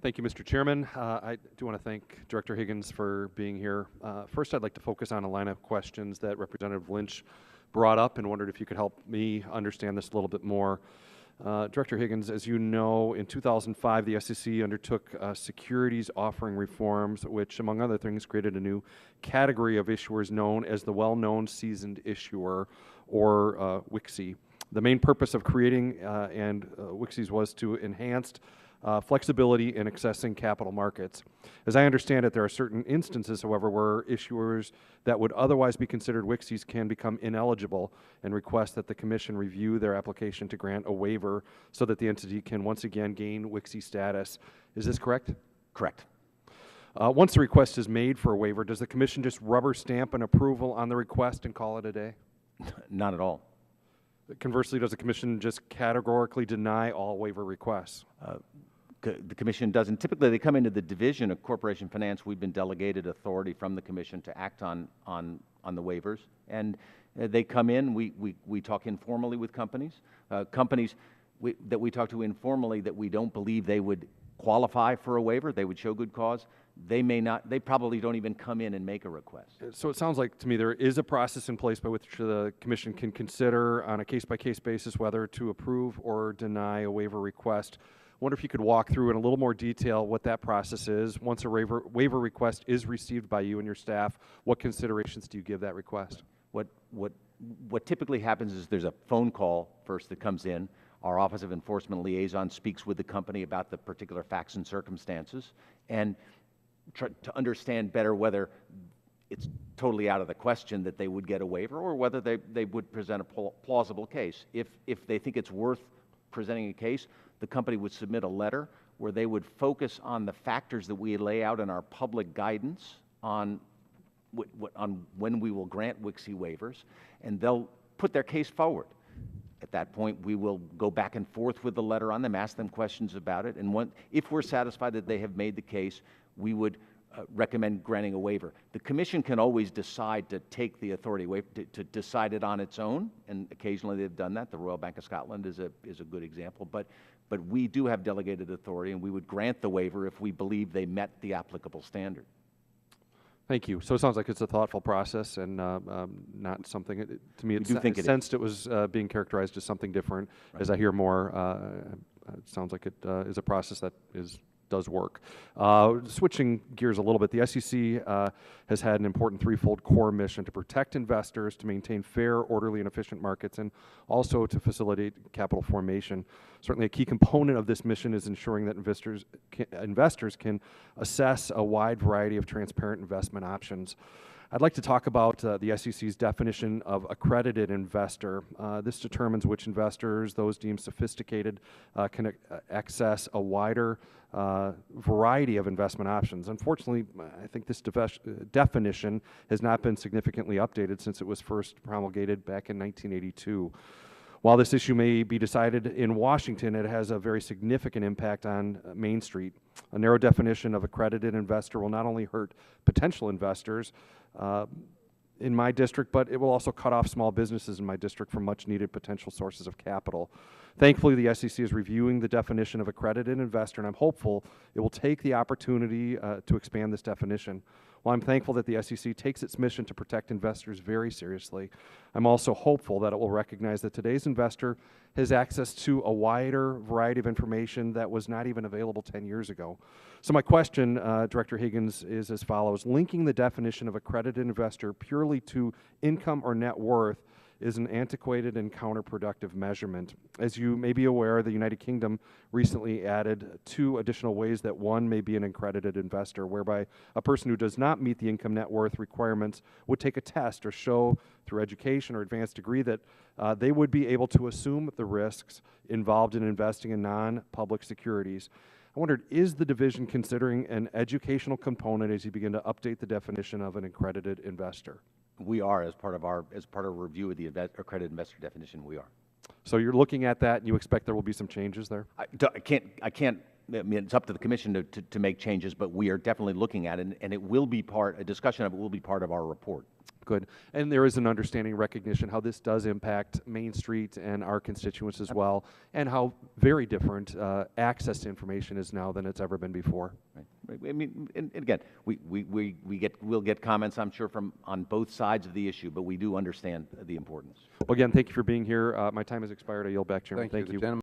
Thank you, Mr. Chairman. I do want to thank Director Higgins for being here. First, I'd like to focus on a line of questions that Representative Lynch brought up and wondered if you could help me understand this a little bit more. Director Higgins, as you know, in 2005, the SEC undertook securities offering reforms, which, among other things, created a new category of issuers known as the well-known seasoned issuer, or WICSI. The main purpose of creating WICSIs was to enhance flexibility in accessing capital markets. As I understand it, there are certain instances, however, where issuers that would otherwise be considered WICSIs can become ineligible and request that the Commission review their application to grant a waiver so that the entity can once again gain WICSI status. Is this correct? Correct. Once the request is made for a waiver, does the Commission just rubber stamp an approval on the request and call it a day? Not at all. Conversely, does the Commission just categorically deny all waiver requests? The Commission doesn't. Typically, they come into the Division of Corporation Finance. We've been delegated authority from the Commission to act on the waivers, and they come in. We talk informally with companies. Companies that we talk to informally that we don't believe they would qualify for a waiver, they would show good cause. They may not. They probably don't even come in and make a request. So it sounds like to me there is a process in place by which the Commission can consider on a case-by-case basis whether to approve or deny a waiver request. I wonder if you could walk through in a little more detail what that process is. Once a waiver request is received by you and your staff, what considerations do you give that request? What typically happens is there's a phone call first that comes in. Our Office of Enforcement Liaison speaks with the company about the particular facts and circumstances and try to understand better whether it's totally out of the question that they would get a waiver or whether they would present a plausible case. If they think it's worth presenting a case, the company would submit a letter where they would focus on the factors that we lay out in our public guidance on when we will grant WICSI waivers, and they'll put their case forward. At that point, we will go back and forth with the letter on them, ask them questions about it, and if we're satisfied that they have made the case, we would recommend granting a waiver. The Commission can always decide to take the authority away, to decide it on its own, and occasionally they've done that. The Royal Bank of Scotland is a good example, but we do have delegated authority, and we would grant the waiver if we believe they met the applicable standard. Thank you. So it sounds like it's a thoughtful process and not something, to me, it sensed it was being characterized as something different. Right. As I hear more, it sounds like it is a process that does work. Switching gears a little bit, the SEC has had an important threefold core mission to protect investors, to maintain fair, orderly, and efficient markets, and also to facilitate capital formation. Certainly a key component of this mission is ensuring that investors can assess a wide variety of transparent investment options. I'd like to talk about the SEC's definition of accredited investor. This determines which investors, those deemed sophisticated, can access a wider variety of investment options. Unfortunately, I think this definition has not been significantly updated since it was first promulgated back in 1982. While this issue may be decided in Washington, it has a very significant impact on Main Street. A narrow definition of accredited investor will not only hurt potential investors in my district, but it will also cut off small businesses in my district from much needed potential sources of capital. Thankfully, the SEC is reviewing the definition of accredited investor, and I'm hopeful it will take the opportunity to expand this definition. While I'm thankful that the SEC takes its mission to protect investors very seriously, I'm also hopeful that it will recognize that today's investor has access to a wider variety of information that was not even available 10 years ago. So my question, Director Higgins, is as follows. Linking the definition of accredited investor purely to income or net worth is an antiquated and counterproductive measurement. As you may be aware, the United Kingdom recently added 2 additional ways that one may be an accredited investor, whereby a person who does not meet the income net worth requirements would take a test or show through education or advanced degree that they would be able to assume the risks involved in investing in non-public securities. I wondered, is the division considering an educational component as you begin to update the definition of an accredited investor? We are, as part of our review of the accredited investor definition. We are. So you're looking at that, and you expect there will be some changes there? I can't. I mean, it's up to the Commission to make changes, but we are definitely looking at it, and it will be a discussion of it will be part of our report. Good. And there is an understanding, recognition how this does impact Main Street and our constituents as well, and how very different access to information is now than it's ever been before. Right. I mean, and again, we'll get comments, I'm sure, from on both sides of the issue, but we do understand the importance. Well, again, thank you for being here. My time has expired. I yield back, Chairman. Thank you. The gentleman